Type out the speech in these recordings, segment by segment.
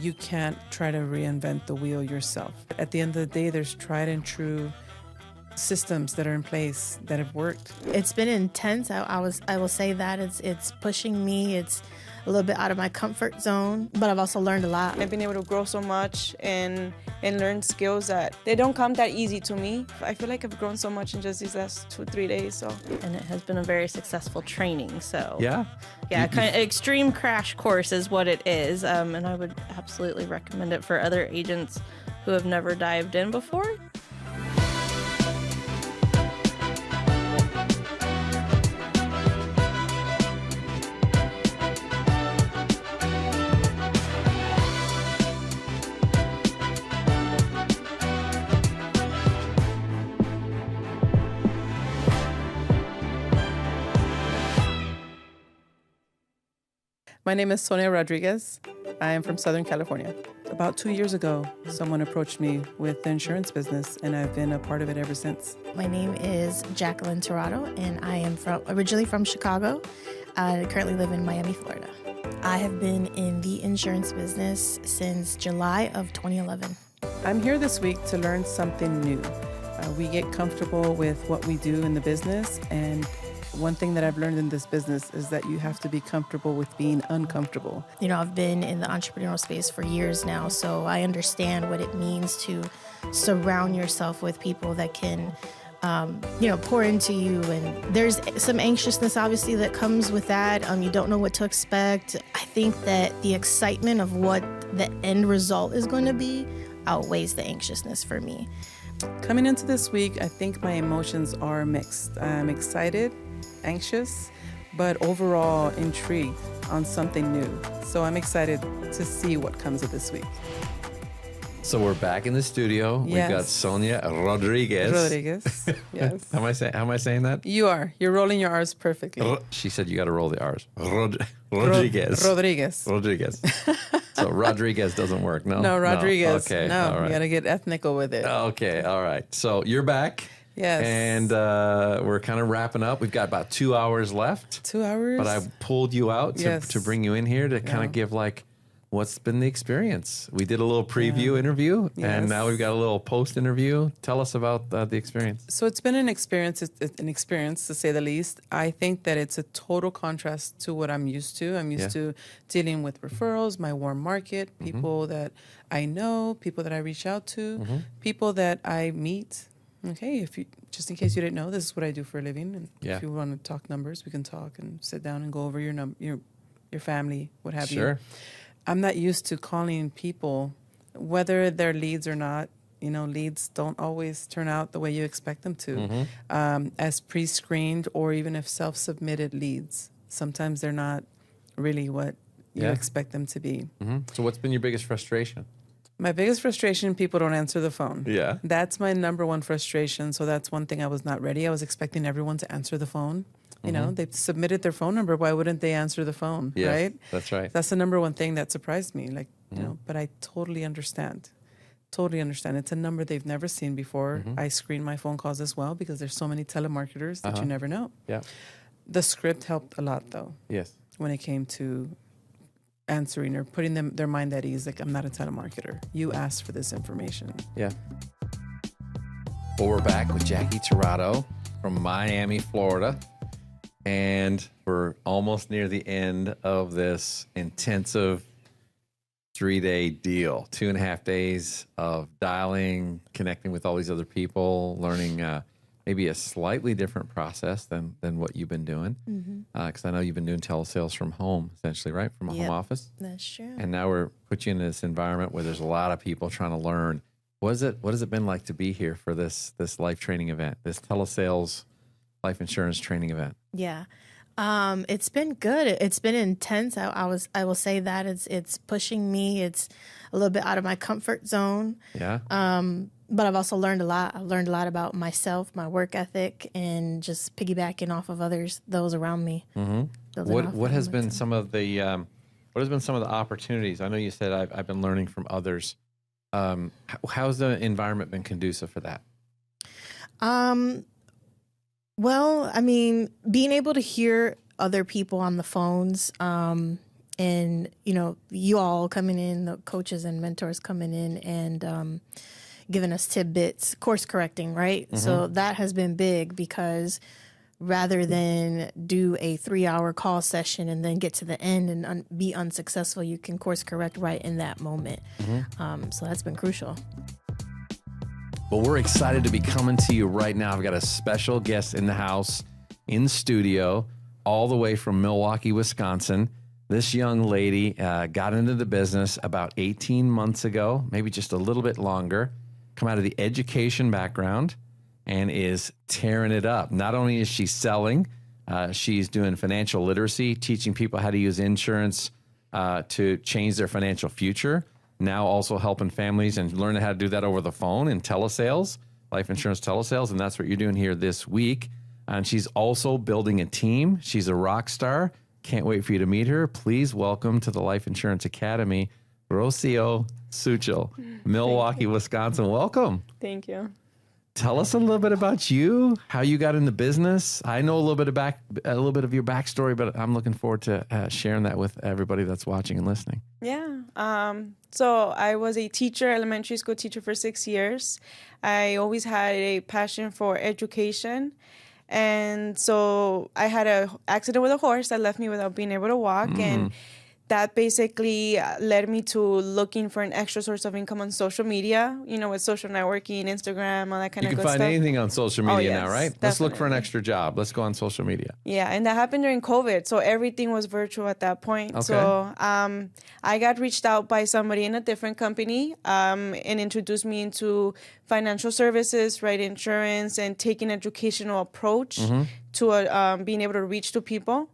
you can't try to reinvent the wheel yourself. At the end of the day, there's tried and true systems that are in place that have worked. It's been intense. I will say that it's pushing me. It's a little bit out of my comfort zone, but I've also learned a lot. I've been able to grow so much and learn skills that they don't come that easy to me. I feel like I've grown so much in just these last 2-3 days. So, and it has been a very successful training. So yeah, kind of extreme crash course is what it is, and I would absolutely recommend it for other agents who have never dived in before. My name is Sonia Rodriguez. I am from Southern California. About 2 years ago, someone approached me with the insurance business, and I've been a part of it ever since. My name is Jacqueline Tirado, and I am originally from Chicago. I currently live in Miami, Florida. I have been in the insurance business since July of 2011. I'm here this week to learn something new. We get comfortable with what we do in the business, and one thing that I've learned in this business is that you have to be comfortable with being uncomfortable. You know, I've been in the entrepreneurial space for years now, so I understand what it means to surround yourself with people that can, pour into you. And there's some anxiousness, obviously, that comes with that. You don't know what to expect. I think that the excitement of what the end result is going to be outweighs the anxiousness for me. Coming into this week, I think my emotions are mixed. I'm excited, anxious, but overall intrigued on something new. So I'm excited to see what comes of this week. So we're back in the studio. Yes. We've got Sonia Rodriguez. Rodriguez, yes. How am I saying that? You are. You're rolling your R's perfectly. She said you got to roll the R's. Rodriguez. Rodriguez. So Rodriguez doesn't work, no? No, Rodriguez. Okay. No, all right. You got to get ethnical with it. Okay, all right. So you're back. Yes. And we're kind of wrapping up. We've got about 2 hours left. 2 hours? But I pulled you out Yes. to bring you in here to kind of give what's been the experience. We did a little preview interview, and now we've got a little post interview. Tell us about the experience. So it's been an experience. It's an experience, to say the least. I think that it's a total contrast to what I'm used to. I'm used to dealing with referrals, my warm market, people that I know, people that I reach out to, people that I meet. Okay, just in case you didn't know, this is what I do for a living. And if you want to talk numbers, we can talk and sit down and go over your family, what have you. Sure. I'm not used to calling people, whether they're leads or not. You know, leads don't always turn out the way you expect them to. As pre-screened or even if self-submitted leads, sometimes they're not really what you expect them to be. So what's been your biggest frustration? My biggest frustration, people don't answer the phone. Yeah. That's my number one frustration. So that's one thing I was not ready. I was expecting everyone to answer the phone. You know, they've submitted their phone number. Why wouldn't they answer the phone, right? That's right. That's the number one thing that surprised me. You know, but I totally understand. Totally understand. It's a number they've never seen before. I screen my phone calls as well because there's so many telemarketers that you never know. Yeah. The script helped a lot, though. Yes. When it came to answering or putting their mind at ease, like, I'm not a telemarketer. You asked for this information. Yeah. Well, we're back with Jackie Tirado from Miami, Florida. And we're almost near the end of this intensive 3-day deal. 2.5 days of dialing, connecting with all these other people, learning maybe a slightly different process than what you've been doing. Because I know you've been doing telesales from home, essentially, right? From a home office. That's true. And now we're put you in this environment where there's a lot of people trying to learn. What has it been like to be here for this life training event, this telesales life insurance training event? Yeah. It's been good. It's been intense. I will say that it's pushing me. It's a little bit out of my comfort zone. Yeah. But I've also learned a lot. I've learned a lot about myself, my work ethic, and just piggybacking off of those around me. What has been some of the opportunities? I know you said I've been learning from others. How's the environment been conducive for that? Well, I mean, being able to hear other people on the phones, and you all coming in, the coaches and mentors coming in and giving us tidbits, course correcting, right? So that has been big, because rather than do a 3-hour call session and then get to the end and be unsuccessful, you can course correct right in that moment. So that's been crucial. Well, we're excited to be coming to you right now. I've got a special guest in the house, in studio, all the way from Milwaukee, Wisconsin. This young lady got into the business about 18 months ago, maybe just a little bit longer, come out of the education background and is tearing it up. Not only is she selling, she's doing financial literacy, teaching people how to use insurance to change their financial future. Now also helping families and learning how to do that over the phone in telesales, life insurance telesales, and that's what you're doing here this week. And she's also building a team. She's a rock star. Can't wait for you to meet her. Please welcome to the Life Insurance Academy, Rosio Suchil, Milwaukee, Wisconsin. Welcome. Thank you. Tell us a little bit about you, how you got in the business. I know a little bit of your backstory, but I'm looking forward to sharing that with everybody that's watching and listening. Yeah. So I was a teacher, elementary school teacher for 6 years. I always had a passion for education. And so I had an accident with a horse that left me without being able to walk. And that basically led me to looking for an extra source of income on social media, with social networking, Instagram, all that kind of good stuff. You can find anything on social media now, right? Definitely. Let's look for an extra job. Let's go on social media. Yeah, and that happened during COVID, so everything was virtual at that point. Okay. So I got reached out by somebody in a different company and introduced me into financial services, right, insurance, and taking educational approach to being able to reach to people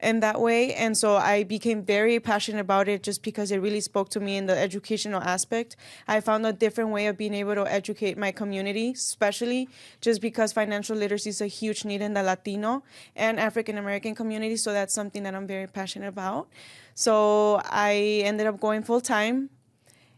in that way. And so I became very passionate about it just because it really spoke to me in the educational aspect. I found a different way of being able to educate my community, especially just because financial literacy is a huge need in the Latino and African American community. So that's something that I'm very passionate about. So I ended up going full time.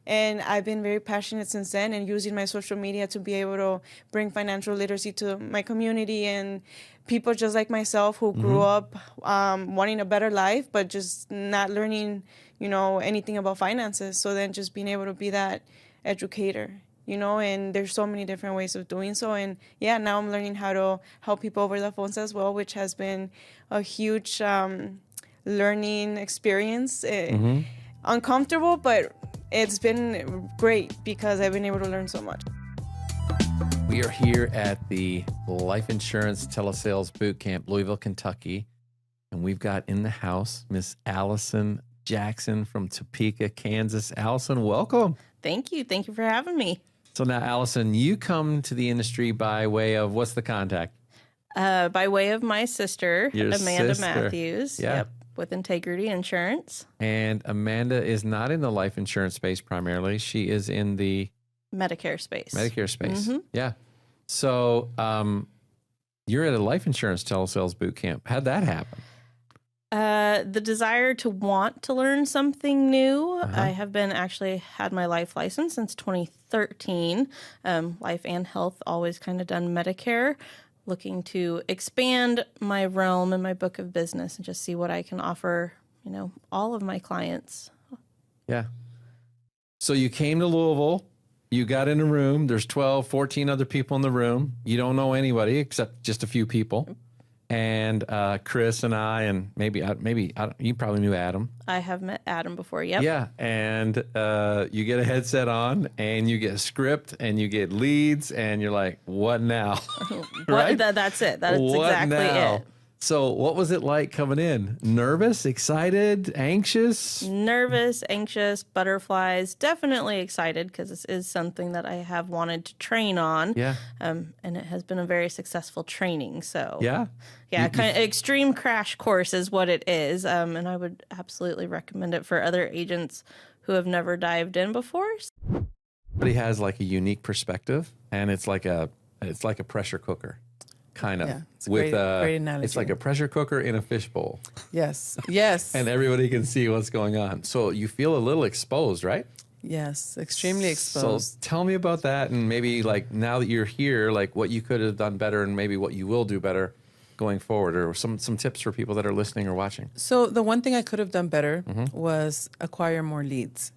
And I've been very passionate since then and using my social media to be able to bring financial literacy to my community and people just like myself who grew up wanting a better life, but just not learning, anything about finances. So then just being able to be that educator, and there's so many different ways of doing so. And yeah, now I'm learning how to help people over the phones as well, which has been a huge learning experience. Uncomfortable, but it's been great because I've been able to learn so much. We are here at the Life Insurance Telesales Bootcamp, Louisville, Kentucky, and we've got in the house Miss Allison Jackson from Topeka, Kansas. Allison, welcome. Thank you. Thank you for having me. So now, Allison, you come to the industry by way of, what's the contact? By way of my sister, Your Amanda sister. Matthews. Yeah. Yep. With Integrity Insurance. And Amanda is not in the life insurance space primarily. She is in the Medicare space. Yeah. So you're at a life insurance telesales bootcamp. How'd that happen? The desire to want to learn something new. I have been had my life license since 2013. Life and health, always kind of done Medicare. Looking to expand my realm and my book of business and just see what I can offer, all of my clients. Yeah. So you came to Louisville, you got in a room, there's 12, 14 other people in the room. You don't know anybody except just a few people. And Chris and I, and maybe you probably knew Adam. I have met Adam before. Yep. Yeah. And you get a headset on and you get a script and you get leads and you're like, what now? Right? That's it. That's what exactly now? it. So what was it like coming in? Nervous, excited, anxious? Nervous, anxious, butterflies. Definitely excited because this is something that I have wanted to train on. Yeah. And it has been a very successful training. So Yeah. yeah, kind of extreme crash course is what it is. And I would absolutely recommend it for other agents who have never dived in before. But he has like a unique perspective, and it's like a pressure cooker. Kind of. Yeah, it's a great analogy. It's like a pressure cooker in a fishbowl. Yes. And everybody can see what's going on. So you feel a little exposed, right? Yes, extremely exposed. So tell me about that, and maybe like now that you're here, like what you could have done better and maybe what you will do better going forward, or some tips for people that are listening or watching? So the one thing I could have done better was acquire more leads.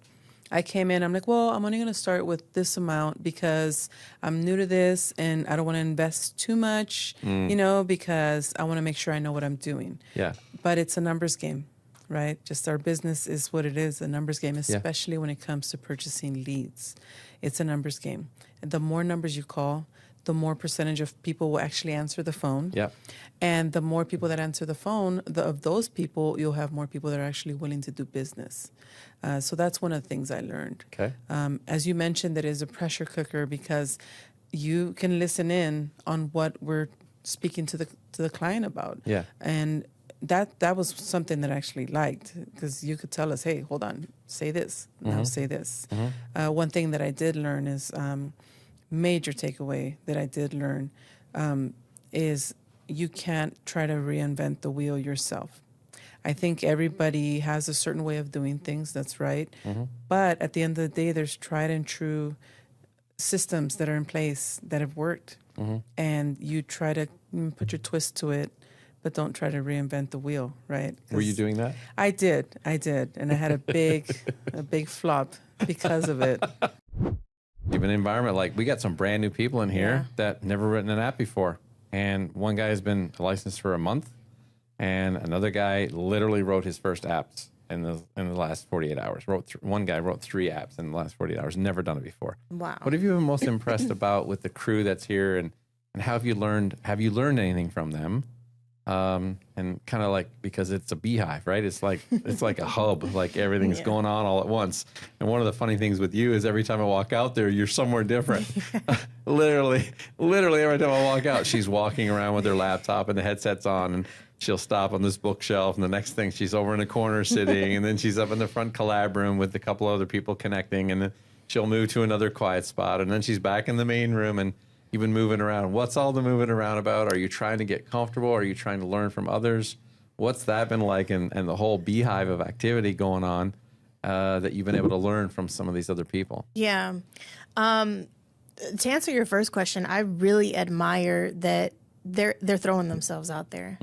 I came in, I'm like, well, I'm only going to start with this amount because I'm new to this and I don't want to invest too much, because I want to make sure I know what I'm doing. Yeah. But it's a numbers game, right? Just our business is what it is, a numbers game, especially when it comes to purchasing leads. It's a numbers game. And the more numbers you call, the more percentage of people will actually answer the phone. Yep. And the more people that answer the phone, of those people, you'll have more people that are actually willing to do business. So that's one of the things I learned. Okay. As you mentioned, it is a pressure cooker because you can listen in on what we're speaking to the client about. Yeah. And that was something that I actually liked because you could tell us, hey, hold on, say this, now say this. One thing that I did learn is, major takeaway that I did learn is you can't try to reinvent the wheel yourself. I think everybody has a certain way of doing things, that's right. But at the end of the day, there's tried and true systems that are in place that have worked. And you try to put your twist to it, but don't try to reinvent the wheel, right? Were you doing that? I did. And I had a big flop because of it. You have an environment like we got some brand new people in here that never written an app before. And one guy has been licensed for a month, and another guy literally wrote his first apps in the last 48 hours. One guy wrote 3 apps in the last 48 hours, never done it before. Wow. What have you been most impressed about with the crew that's here, and how have you learned anything from them? And kind of like, because it's a beehive, right? It's like a hub, like everything's going on all at once. And one of the funny things with you is every time I walk out there, you're somewhere different. literally every time I walk out, she's walking around with her laptop and the headset's on, and she'll stop on this bookshelf, and the next thing she's over in the corner sitting, and then she's up in the front collab room with a couple other people connecting, and then she'll move to another quiet spot, and then she's back in the main room. And you've been moving around. What's all the moving around about? Are you trying to get comfortable? Are you trying to learn from others? What's that been like, and the whole beehive of activity going on that you've been able to learn from some of these other people? Yeah. To answer your first question, I really admire that they're throwing themselves out there.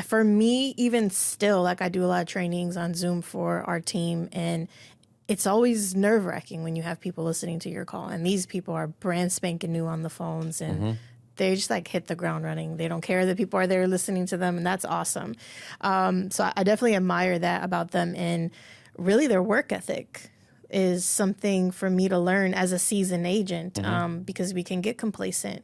For me, even still, like I do a lot of trainings on Zoom for our team, and it's always nerve-wracking when you have people listening to your call. And these people are brand spanking new on the phones, and they just like hit the ground running. They don't care that people are there listening to them, and that's awesome. So I definitely admire that about them. And really their work ethic is something for me to learn as a seasoned agent, because we can get complacent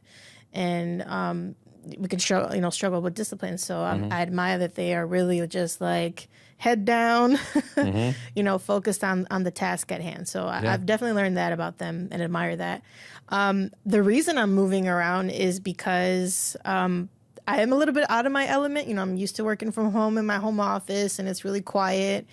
and we can struggle with discipline. So I admire that they are really just like head down, focused on the task at hand. So I've definitely learned that about them and admire that. The reason I'm moving around is because I am a little bit out of my element. I'm used to working from home in my home office, and it's really quiet.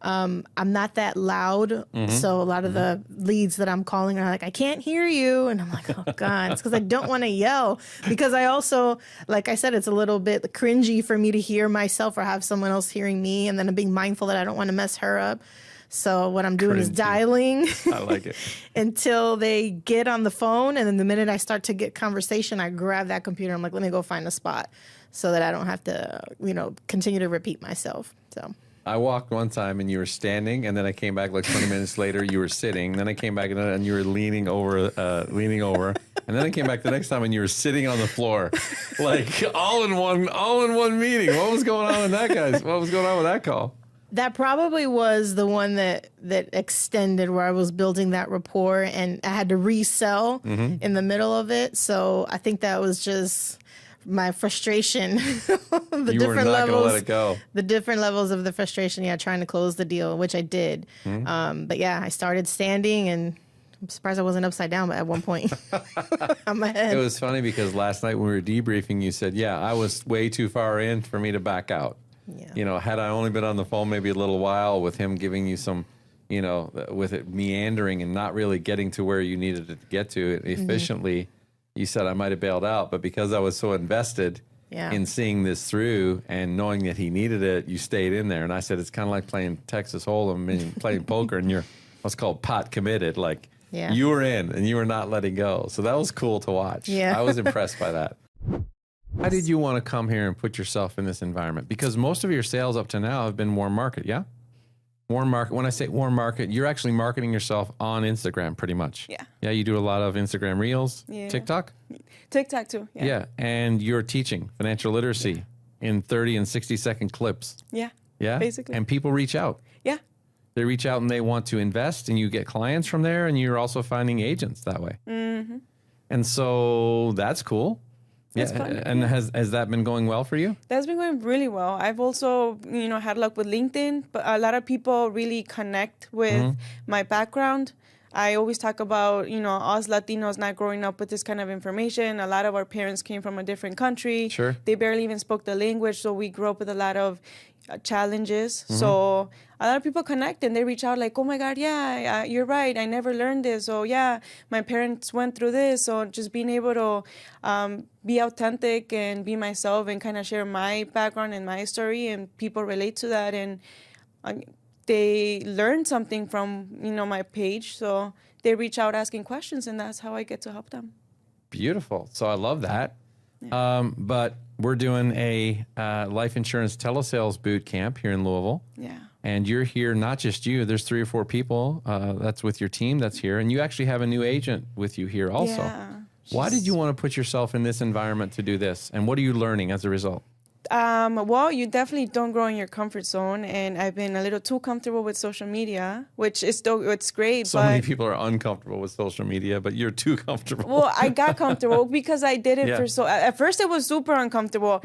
I'm not that loud. So a lot of the leads that I'm calling are like, I can't hear you. And I'm like, oh God, it's because I don't want to yell. Because I also, like I said, it's a little bit cringy for me to hear myself or have someone else hearing me. And then I'm being mindful that I don't want to mess her up. So what I'm doing is dialing I like it. until they get on the phone. And then the minute I start to get conversation, I grab that computer. I'm like, let me go find a spot so that I don't have to, continue to repeat myself. So I walked one time and you were standing, and then I came back like 20 minutes later, you were sitting. Then I came back and you were leaning over. And then I came back the next time and you were sitting on the floor, like all in one meeting. What was going on with that, guys? What was going on with that call? That probably was the one that extended, where I was building that rapport and I had to resell in the middle of it. So I think that was just my frustration. You were not going to let it go. The different levels of the frustration, trying to close the deal, which I did. But I started standing, and I'm surprised I wasn't upside down at one point on my head. It was funny because last night when we were debriefing, you said, I was way too far in for me to back out. Yeah. Had I only been on the phone maybe a little while with him giving you some, with it meandering and not really getting to where you needed it to get to efficiently, you said I might have bailed out. But because I was so invested in seeing this through and knowing that he needed it, you stayed in there. And I said, it's kind of like playing Texas Hold'em and playing poker, and you're what's called pot committed. Like you were in and you were not letting go. So that was cool to watch. Yeah. I was impressed by that. How did you want to come here and put yourself in this environment? Because most of your sales up to now have been warm market, yeah? Warm market. When I say warm market, you're actually marketing yourself on Instagram pretty much. Yeah. Yeah, you do a lot of Instagram Reels, Yeah. TikTok? TikTok too. Yeah. And you're teaching financial literacy in 30 and 60-second clips. Yeah. Yeah? Basically. And people reach out. Yeah. They reach out and they want to invest, and you get clients from there, and you're also finding agents that way. Mm-hmm. And so that's cool. It's fun. And has that been going well for you? That's been going really well. I've also, had luck with LinkedIn, but a lot of people really connect with my background. I always talk about, us Latinos not growing up with this kind of information. A lot of our parents came from a different country. Sure. They barely even spoke the language, so we grew up with a lot of challenges. So a lot of people connect and they reach out like, oh my God, yeah, you're right. I never learned this. Or yeah, my parents went through this. So just being able to be authentic and be myself and kind of share my background and my story, and people relate to that. And they learn something from, my page. So they reach out asking questions, and that's how I get to help them. Beautiful. So I love that. But we're doing a life insurance telesales Bootcamp here in Louisville. Yeah. And you're here, not just you. There's 3 or 4 people that's with your team that's here. And you actually have a new agent with you here also. Yeah. Why did you want to put yourself in this environment to do this? And what are you learning as a result? Well, you definitely don't grow in your comfort zone, and I've been a little too comfortable with social media, which is still, it's great. So many people are uncomfortable with social media, but you're too comfortable. Well, I got comfortable because I did it Yeah. at first it was super uncomfortable.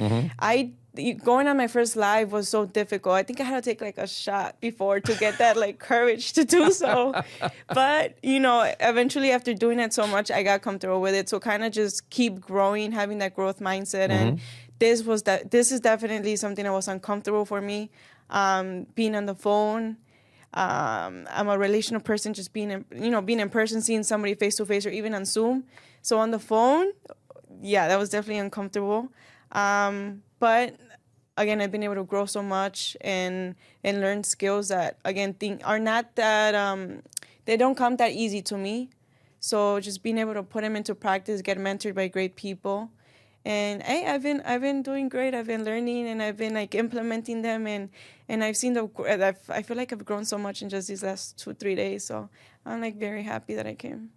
Going on my first live was so difficult. I think I had to take like a shot before to get that like courage to do so. But, eventually after doing it so much, I got comfortable with it. So kind of just keep growing, having that growth mindset. And this is definitely something that was uncomfortable for me. Being on the phone. I'm a relational person, just being in person, seeing somebody face to face or even on Zoom. So on the phone, yeah, that was definitely uncomfortable. But again, I've been able to grow so much and learn skills that, again, are not that, they don't come that easy to me. So just being able to put them into practice, get mentored by great people. And hey, I've been doing great. I've been learning, and I've been like implementing them, and I've seen I feel like I've grown so much in just these last 2-3 days. So I'm like very happy that I came.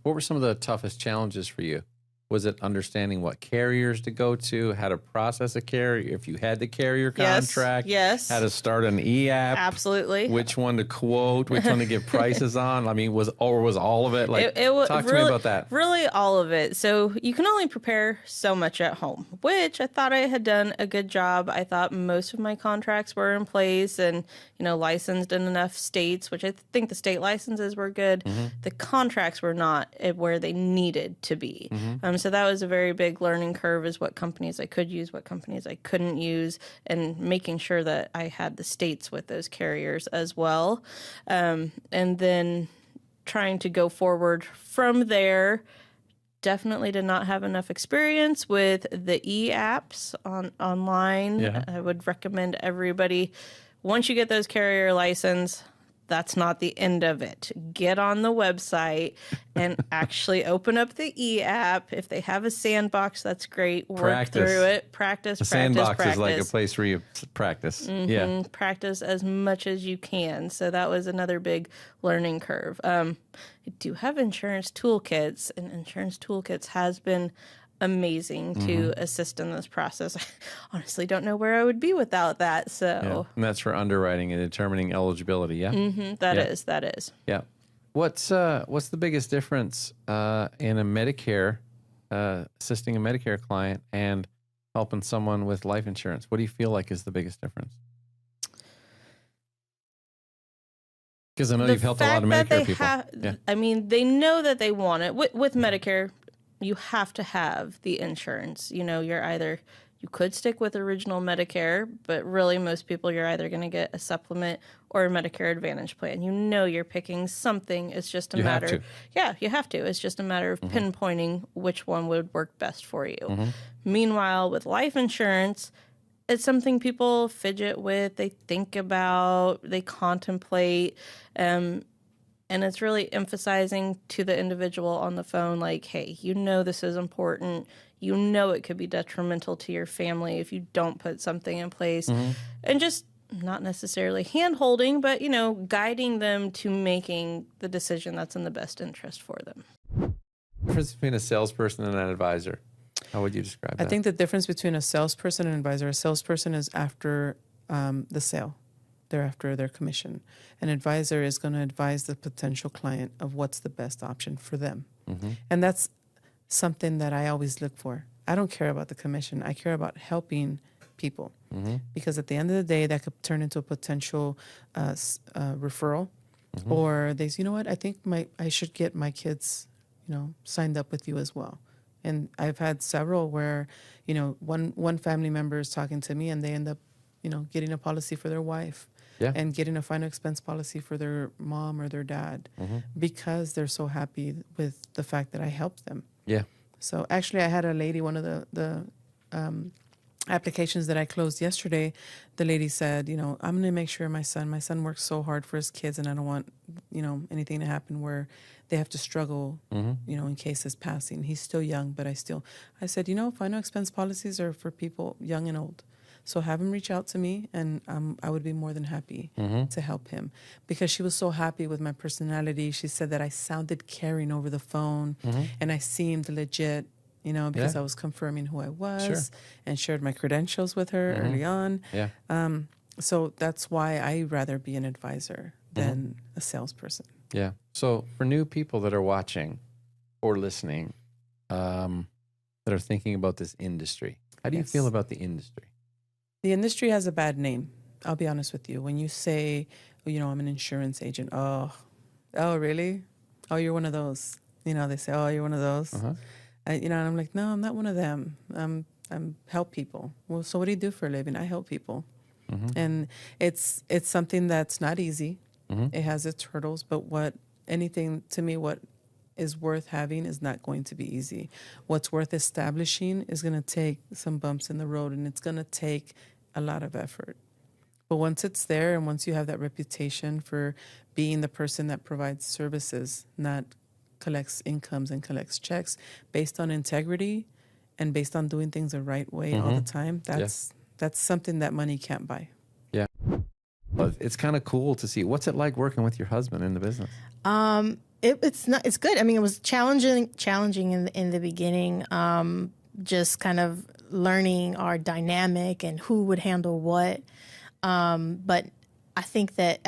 What were some of the toughest challenges for you? Was it understanding what carriers to go to, how to process a carrier, if you had the carrier contract, Yes. how to start an e-app, Absolutely. which one to quote, which one to give prices on? I mean, was all of it? Like, It was talk to really, me about that. Really all of it. So you can only prepare so much at home, which I thought I had done a good job. I thought most of my contracts were in place and, licensed in enough states, which I think the state licenses were good. The contracts were not where they needed to be. So that was a very big learning curve, is what companies I could use, what companies I couldn't use, and making sure that I had the states with those carriers as well. And then trying to go forward from there. Definitely did not have enough experience with the e-apps online. Yeah. I would recommend everybody, once you get those carrier license, that's not the end of it. Get on the website and actually open up the e-app. If they have a sandbox, that's great. Work through it. Practice, The sandbox is like a place where you practice. Yeah. Practice as much as you can. So that was another big learning curve. I do have insurance toolkits, and insurance toolkits has been amazing to assist in this process. I honestly don't know where I would be without that. Yeah. So And that's for underwriting and determining eligibility. Yeah. that is. Yeah. What's the biggest difference in a Medicare, assisting a Medicare client and helping someone with life insurance? What do you feel like is the biggest difference? Because I know you've helped a lot of Medicare people. I mean, they know that they want it. With Medicare, you have to have the insurance. You could stick with original Medicare, but really most people, you're either going to get a supplement or a Medicare Advantage plan. You're picking something. It's just a matter. Have to. Yeah, you have to. It's just a matter of pinpointing which one would work best for you. Meanwhile, with life insurance, it's something people fidget with, they think about, they contemplate. And it's really emphasizing to the individual on the phone, like, hey, you know this is important. You know it could be detrimental to your family if you don't put something in place. And just not necessarily hand-holding, but, guiding them to making the decision that's in the best interest for them. Difference between a salesperson and an advisor. How would you describe that? I think the difference between a salesperson and an advisor, a salesperson is after the sale. They're after their commission. An advisor is going to advise the potential client of what's the best option for them. And that's something that I always look for. I don't care about the commission. I care about helping people. Because at the end of the day, that could turn into a potential referral. Or they say, you know what, I think I should get my kids, signed up with you as well. And I've had several where, one family member is talking to me and they end up, getting a policy for their wife. And getting a final expense policy for their mom or their dad because they're so happy with the fact that I helped them. So actually, I had a lady, one of the applications that I closed yesterday, the lady said, I'm going to make sure my son works so hard for his kids, and I don't want, anything to happen where they have to struggle, in case his passing. He's still young, but I said, final expense policies are for people young and old. So have him reach out to me, and I would be more than happy to help him. Because she was so happy with my personality. She said that I sounded caring over the phone, and I seemed legit, because I was confirming who I was and shared my credentials with her early on. So that's why I'd rather be an advisor than a salesperson. So for new people that are watching or listening, that are thinking about this industry, how do you feel about the industry? The industry has a bad name. I'll be honest with you. When you say, I'm an insurance agent. Oh, really? Oh, you're one of those. They say, oh, you're one of those. And I'm like, no, I'm not one of them. I'm help people. Well, so what do you do for a living? I help people. And it's something that's not easy. It has its hurdles, but what is worth having is not going to be easy. What's worth establishing is going to take some bumps in the road, and it's going to take a lot of effort. But once it's there, and once you have that reputation for being the person that provides services, not collects incomes and collects checks, based on integrity and based on doing things the right way all the time, that's something that money can't buy. It's kind of cool to see. What's it like working with your husband in the business? It's good. I mean, it was challenging in the beginning. Just kind of learning our dynamic and who would handle what. But I think that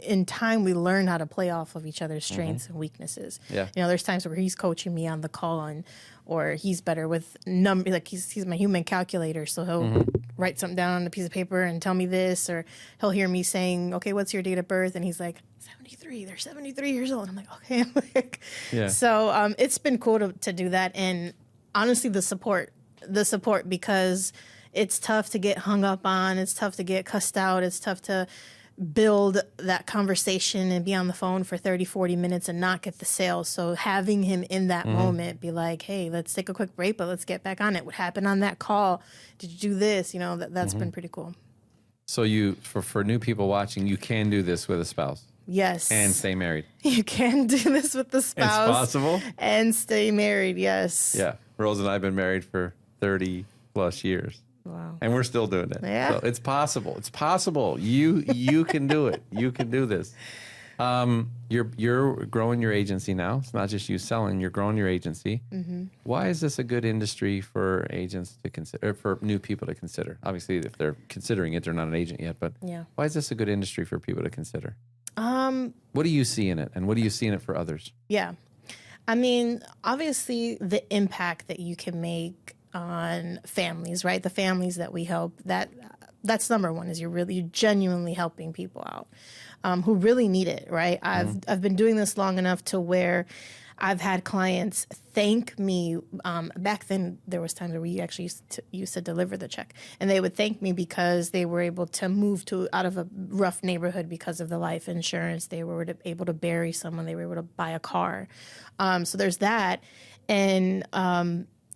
in time we learn how to play off of each other's strengths and weaknesses. There's times where he's coaching me on the call, or he's better with numbers. Like he's my human calculator, so he'll write something down on a piece of paper and tell me this, or he'll hear me saying, "Okay, what's your date of birth?" And he's like, 73. They're 73 years old. I'm like, okay. So it's been cool to do that, and honestly, the support, because it's tough to get hung up on. It's tough to get cussed out. It's tough to build that conversation and be on the phone for 30, 40 minutes and not get the sale. So having him in that moment be like, hey, let's take a quick break, but let's get back on it. What happened on that call? Did you do this? That's been pretty cool. So for new people watching, you can do this with a spouse. Yes. And stay married. You can do this with the spouse. It's possible. And stay married, yes. Yeah. Rose and I have been married for 30 plus years. Wow. And we're still doing it. Yeah. So it's possible. It's possible. You can do it. You can do this. You're growing your agency now. It's not just you selling. You're growing your agency. Why is this a good industry for agents to consider, or for new people to consider? Obviously, if they're considering it, they're not an agent yet. But why is this a good industry for people to consider? What do you see in it, and what do you see in it for others? Yeah. I mean, obviously, the impact that you can make on families, right? The families that we help, that's number one, is you're genuinely helping people out who really need it, right? I've been doing this long enough to where I've had clients thank me. Back then, there was times where we actually used to deliver the check, and they would thank me because they were able to move out of a rough neighborhood because of the life insurance. They were able to bury someone. They were able to buy a car. So there's that, and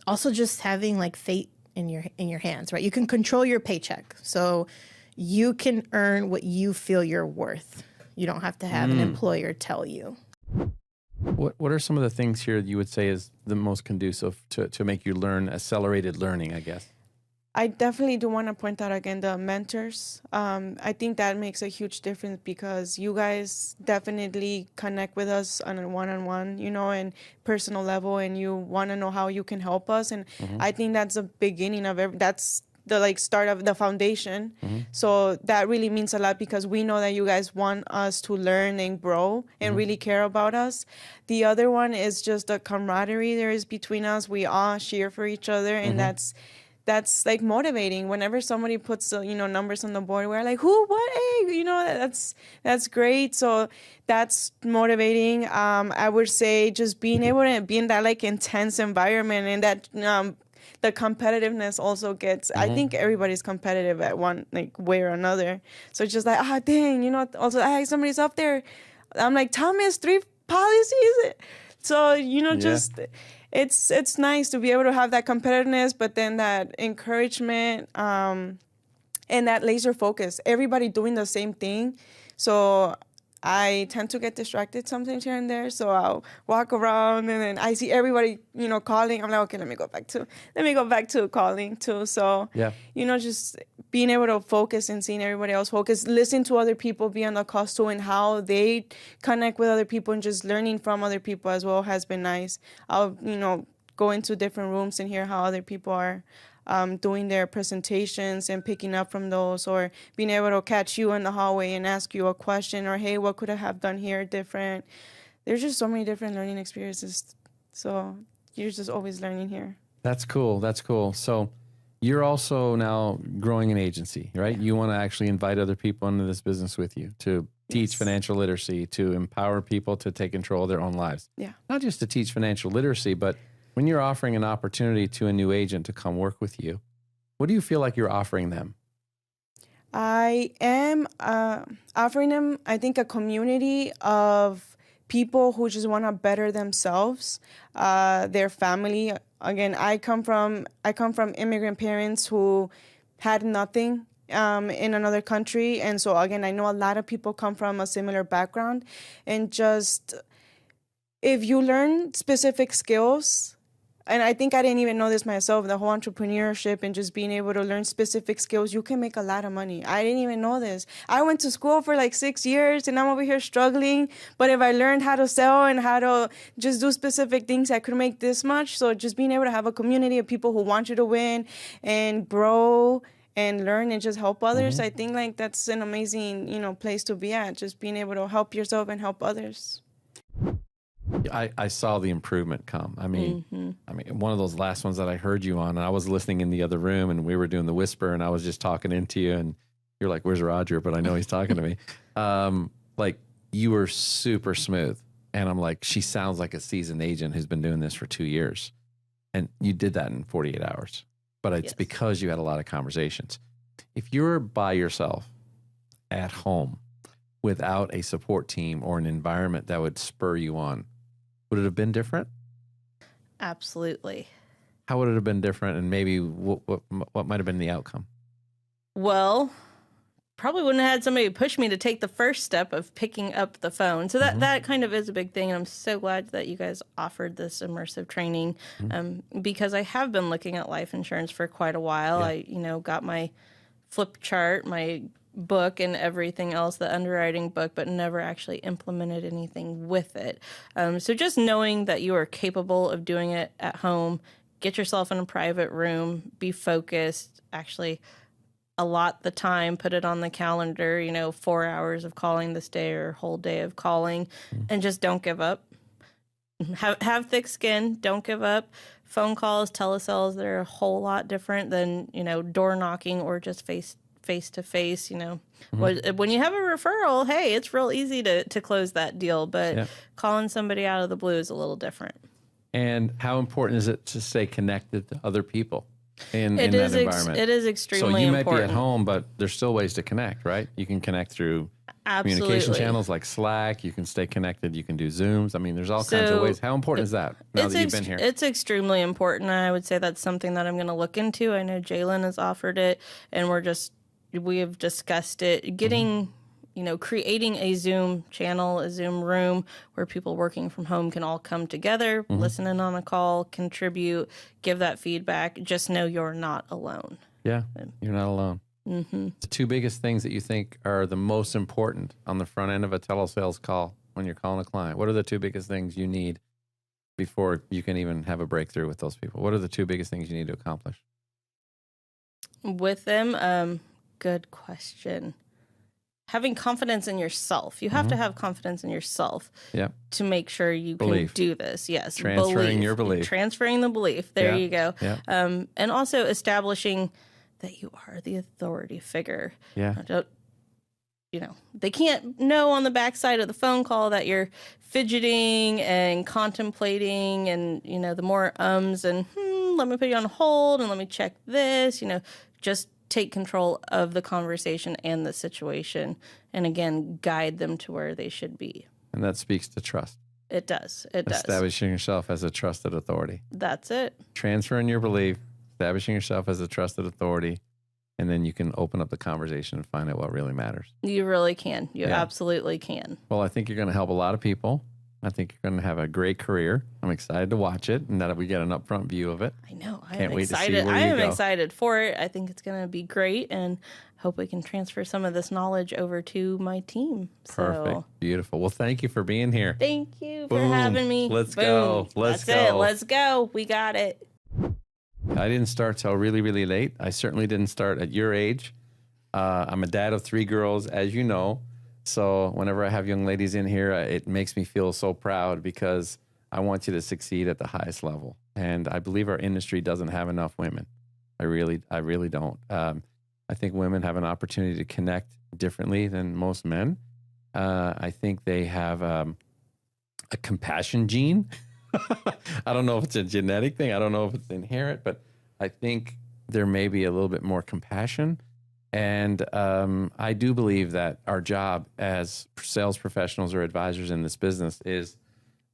also just having like fate in your hands, right? You can control your paycheck, so you can earn what you feel you're worth. You don't have to have an employer tell you. What are some of the things here you would say is the most conducive to make you learn accelerated learning, I guess? I definitely do want to point out again the mentors. I think that makes a huge difference because you guys definitely connect with us on a one-on-one, and personal level, and you want to know how you can help us. And I think that's the beginning of that's the start of the foundation. So that really means a lot because we know that you guys want us to learn and grow and really care about us. The other one is just the camaraderie there is between us. We all cheer for each other, and that's motivating. Whenever somebody puts numbers on the board, we're like, who, what, hey, that's great. So that's motivating. I would say just being able to be in that intense environment, and that the competitiveness also gets. I think everybody's competitive at one way or another. So it's just like, dang, also somebody's up there. I'm like, Thomas, 3 policies. So just. It's nice to be able to have that competitiveness, but then that encouragement and that laser focus. Everybody doing the same thing. So I tend to get distracted sometimes here and there. So I'll walk around and then I see everybody, calling. I'm like, okay, let me go back to calling too. So, just being able to focus and seeing everybody else focus, listen to other people, be on the call too, and how they connect with other people and just learning from other people as well has been nice. I'll, go into different rooms and hear how other people are doing their presentations and picking up from those, or being able to catch you in the hallway and ask you a question, or, hey, what could I have done here different? There's just so many different learning experiences. So you're just always learning here. That's cool. So you're also now growing an agency, right? You want to actually invite other people into this business with you to teach financial literacy, to empower people to take control of their own lives. Yeah. Not just to teach financial literacy, but when you're offering an opportunity to a new agent to come work with you, what do you feel like you're offering them? I am offering them, I think, a community of people who just want to better themselves, their family. Again, I come from immigrant parents who had nothing in another country. And so, again, I know a lot of people come from a similar background. And just if you learn specific skills, and I think I didn't even know this myself, the whole entrepreneurship and just being able to learn specific skills, you can make a lot of money. I didn't even know this. I went to school for 6 years and I'm over here struggling. But if I learned how to sell and how to just do specific things, I could make this much. So just being able to have a community of people who want you to win and grow and learn and just help others, I think that's an amazing, place to be at. Just being able to help yourself and help others. I saw the improvement come. I mean, one of those last ones that I heard you on, and I was listening in the other room, and we were doing the whisper, and I was just talking into you, and you're like, "Where's Roger?" But I know he's talking to me. You were super smooth, and I'm like, she sounds like a seasoned agent who's been doing this for 2 years, and you did that in 48 hours. But it's because you had a lot of conversations. If you're by yourself at home without a support team or an environment that would spur you on, would it have been different? Absolutely. How would it have been different, and maybe what might have been the outcome? Well, probably wouldn't have had somebody push me to take the first step of picking up the phone. So that kind of is a big thing. And I'm so glad that you guys offered this immersive training because I have been looking at life insurance for quite a while. Yeah. I, got my flip chart, my book and everything else, the underwriting book, but never actually implemented anything with it. So just knowing that you are capable of doing it at home, get yourself in a private room, be focused, actually allot the time, put it on the calendar, 4 hours of calling this day or whole day of calling, and just don't give up. Have thick skin, don't give up. Phone calls, telesales, they're a whole lot different than, door knocking or just face to face. When you have a referral, hey, it's real easy to close that deal, but calling somebody out of the blue is a little different. And how important is it to stay connected to other people in that environment? It is extremely important. So you might be at home, but there's still ways to connect, right? You can connect through communication channels like Slack. You can stay connected. You can do Zooms. I mean, there's all kinds of ways. How important is that now that you've been here? It's extremely important. I would say that's something that I'm going to look into. I know Jalen has offered it, and we have discussed it. Getting creating a Zoom channel, a Zoom room where people working from home can all come together, listen in on a call, contribute, give that feedback. Just know you're not alone. Yeah, you're not alone. The two biggest things that you think are the most important on the front end of a telesales call when you're calling a client, what are the two biggest things you need before you can even have a breakthrough with those people? What are the two biggest things you need to accomplish? With them, good question. Having confidence in yourself. You have to have confidence in yourself to make sure you can do this. Yes. Transferring your belief. Transferring the belief. There you go. Yeah. And also establishing that you are the authority figure. Yeah. They can't know on the backside of the phone call that you're fidgeting and contemplating and, the more ums and let me put you on hold and let me check this, just take control of the conversation and the situation, and again, guide them to where they should be. And that speaks to trust. It does. Establishing yourself as a trusted authority. That's it. Transferring your belief, establishing yourself as a trusted authority, and then you can open up the conversation and find out what really matters. You really can. You absolutely can. Well, I think you're going to help a lot of people. I think you're going to have a great career. I'm excited to watch it and that we get an upfront view of it. I know. Can't wait excited. to see where I you am go. excited for it. I think it's going to be great, and hope we can transfer some of this knowledge over to my team. Perfect. So, Beautiful. Well, thank you for being here. thank you for Boom. having me. Let's Boom. go. Let's That's go. it. Let's go. We got it. I didn't start till really, really late. I certainly didn't start at your age. I'm a dad of 3 girls, as you know. So whenever I have young ladies in here, it makes me feel so proud because I want you to succeed at the highest level. And I believe our industry doesn't have enough women. I really don't. I think women have an opportunity to connect differently than most men. I think they have a compassion gene. I don't know if it's a genetic thing. I don't know if it's inherent, but I think there may be a little bit more compassion. And I do believe that our job as sales professionals or advisors in this business is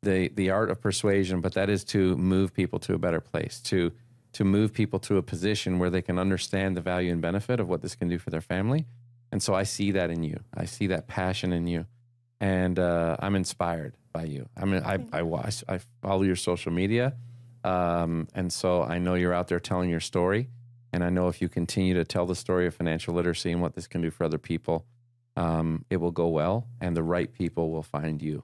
the art of persuasion, but that is to move people to a better place, to move people to a position where they can understand the value and benefit of what this can do for their family. And so I see that in you. I see that passion in you. And I'm inspired by you. I mean, I follow your social media. And so I know you're out there telling your story. And I know if you continue to tell the story of financial literacy and what this can do for other people, it will go well, and the right people will find you,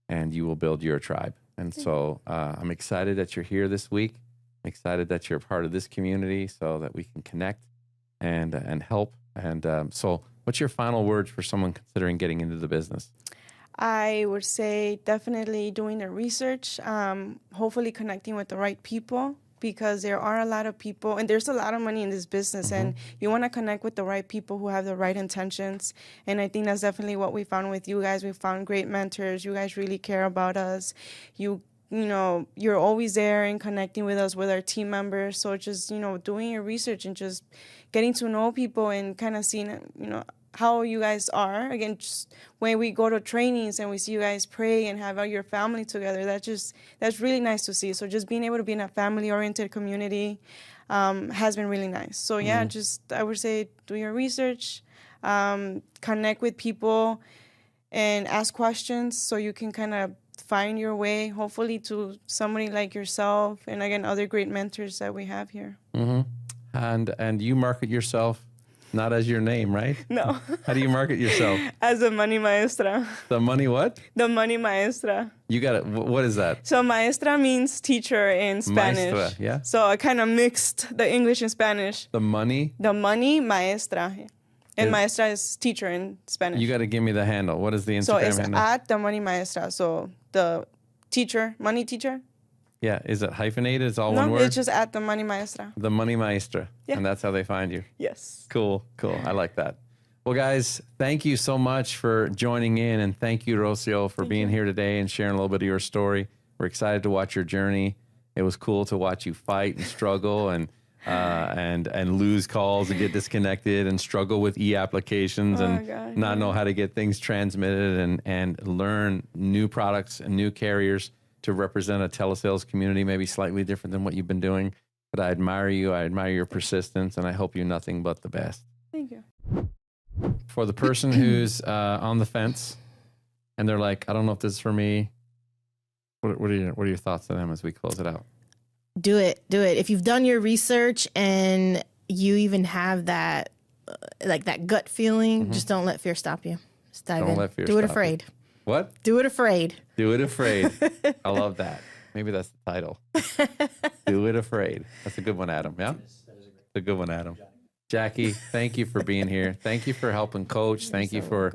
and you will build your tribe. And so I'm excited that you're here this week. I'm excited that you're a part of this community so that we can connect and help. And so what's your final words for someone considering getting into the business? I would say definitely doing the research, hopefully connecting with the right people, because there are a lot of people and there's a lot of money in this business, and you want to connect with the right people who have the right intentions. And I think that's definitely what we found with you guys. We found great mentors. You guys really care about us. You know, you're always there and connecting with us, with our team members. So just, doing your research and just getting to know people and kind of seeing, how you guys are. Again, just when we go to trainings and we see you guys pray and have your family together, that's really nice to see. So just being able to be in a family-oriented community has been really nice. So yeah, I would say do your research, connect with people, and ask questions so you can kind of find your way, hopefully, to somebody like yourself and, again, other great mentors that we have here. And you market yourself not as your name, right? No. How do you market yourself? As a money maestra. The money what? The money maestra. You got it. What is that? So maestra means teacher in Spanish. Maestra, yeah. So I kind of mixed the English and Spanish. The money? The money maestra. And maestra is teacher in Spanish. You got to give me the handle. What is the Instagram so it's handle? at the money maestra. So the teacher, money teacher. Yeah. Is it hyphenated? It's all No, one word? it's just at the money maestra. The Money Maestra. Yeah. And that's how they find you. Yes. Cool. I like that. Well, guys, thank you so much for joining in. And thank you, Rosio, for being here today and sharing a little bit of your story. We're excited to watch your journey. It was cool to watch you fight and struggle and lose calls and get disconnected and struggle with e-applications not know how to get things transmitted and learn new products and new carriers to represent a telesales community, maybe slightly different than what you've been doing. But I admire you. I admire your persistence, and I hope you nothing but the best. Thank you. for the person who's on the fence and they're like, I don't know if this is for me, what are your thoughts to them as we close it out? Do it. If you've done your research and you even have that, like that gut feeling, just don't let fear stop you. Just dive in. Don't let fear Do it stop afraid. you. What? Do it afraid. Do it afraid. I love that. Maybe that's the title. Do it afraid. That's a good one, Adam. Yeah? It's a good one, Adam. Jackie, thank you for being here. Thank you for helping coach. Thank you for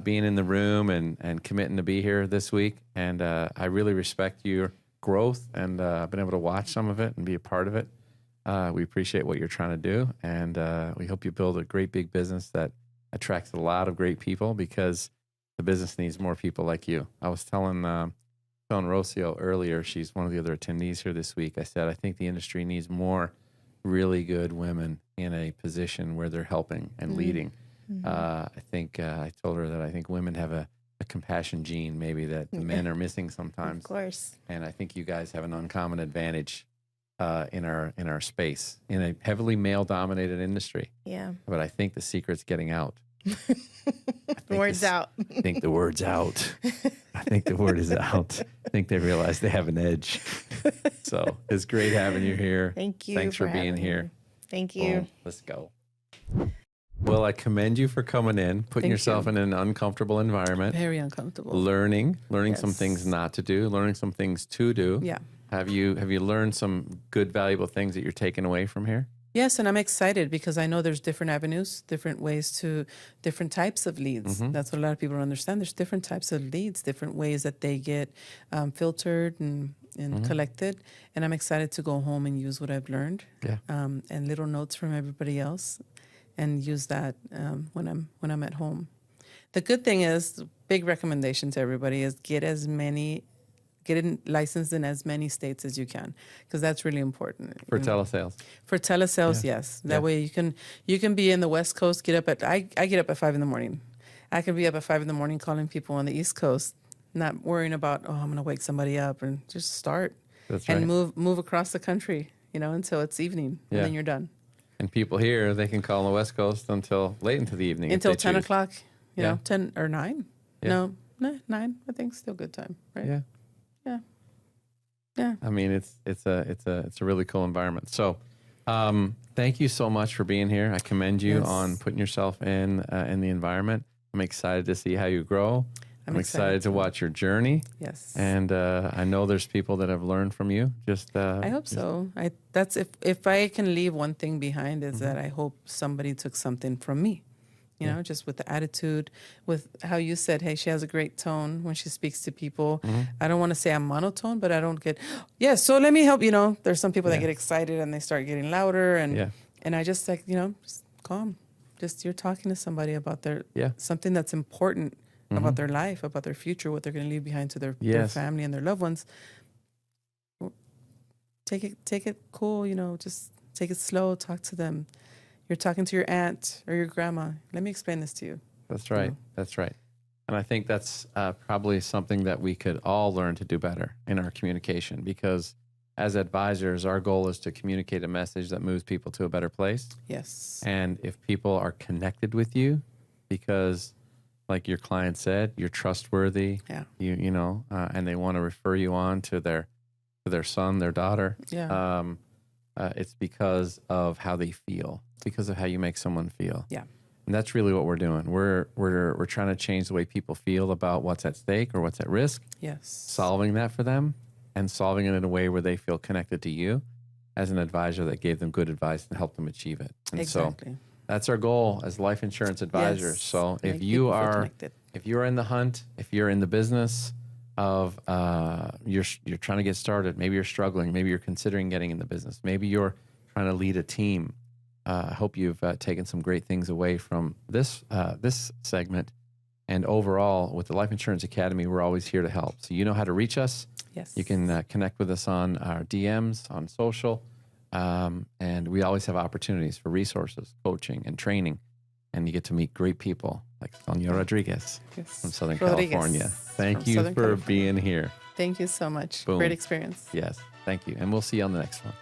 being in the room and committing to be here this week. And I really respect your growth, and I've been able to watch some of it and be a part of it. We appreciate what you're trying to do, and we hope you build a great big business that attracts a lot of great people, because the business needs more people like you. I was telling Rosio earlier, she's one of the other attendees here this week. I said, I think the industry needs more really good women in a position where they're helping and leading. I think I told her that I think women have a compassion gene maybe that the men are missing sometimes. Of course. And I think you guys have an uncommon advantage in our space, in a heavily male-dominated industry. Yeah. But I think the secret's getting out. Word's out. I think the word's out. I think the word is out. I think they realize they have an edge. So it's great having you here. Thank you. Thanks for being having here. me. Thank you. Boom. Let's go. Well, I commend you for coming in, putting Thank yourself you. in an uncomfortable environment, Very uncomfortable. learning some Yes. things not to do, learning some things to do. Yeah. Have you learned some good, valuable things that you're taking away from here? Yes, and I'm excited because I know there's different avenues, different ways to, different types of leads. That's what a lot of people don't understand. There's different types of leads, different ways that they get filtered and collected. And I'm excited to go home and use what I've learned, and little notes from everybody else, and use that when I'm at home. The good thing is, big recommendation to everybody is get licensed in as many states as you can, because that's really important. For telesales. For telesales, yes. That way you can be in the West Coast. Get up at I get up at 5 a.m. I could be up at 5 a.m. calling people on the East Coast, not worrying about I'm going to wake somebody up, and just start. That's and right. move across the country, until it's evening, and then you're done. And people here, they can call on the West Coast until late into the evening. Until if they 10 choose. o'clock, Yeah. 10 or 9. Yeah. No, 9. I think still good time, right? Yeah. Yeah. I mean, it's a really cool environment. So, thank you so much for being here. I commend you on putting yourself in the environment. I'm excited to see how you grow. I'm excited to watch your journey. Yes. And I know there's people that have learned from you. I hope so. That's if I can leave one thing behind is that I hope somebody took something from me. Just with the attitude, with how you said, hey, she has a great tone when she speaks to people. I don't want to say I'm monotone, but I don't get, so let me help. There's some people that get excited and they start getting louder. And I just just calm. Just you're talking to somebody about their something that's important about their life, about their future, what they're going to leave behind to their family and their loved ones. Take it cool, just take it slow, talk to them. You're talking to your aunt or your grandma. Let me explain this to you. That's right. That's right. And I think that's probably something that we could all learn to do better in our communication, because as advisors, our goal is to communicate a message that moves people to a better place. Yes. And if people are connected with you because, like your client said, you're trustworthy, and they want to refer you on to their son, their daughter, it's because of how they feel, because of how you make someone feel. Yeah. And that's really what we're doing. We're trying to change the way people feel about what's at stake or what's at risk. Yes. Solving that for them, and solving it in a way where they feel connected to you as an advisor that gave them good advice and helped them achieve it. And Exactly. so that's our goal as life insurance advisors. Yes. So Make if you people feel are connected. if you're in the hunt, if you're in the business of you're trying to get started, maybe you're struggling, maybe you're considering getting in the business, maybe you're trying to lead a team. I hope you've taken some great things away from this segment. And overall, with the Life Insurance Academy, we're always here to help. So you know how to reach us. Yes. You can connect with us on our DMs, on social. And we always have opportunities for resources, coaching, and training. And you get to meet great people like Sonia Rodriguez from Southern California. Thank you for being here. Thank you so much. Boom. Great experience. Yes, thank you. And we'll see you on the next one.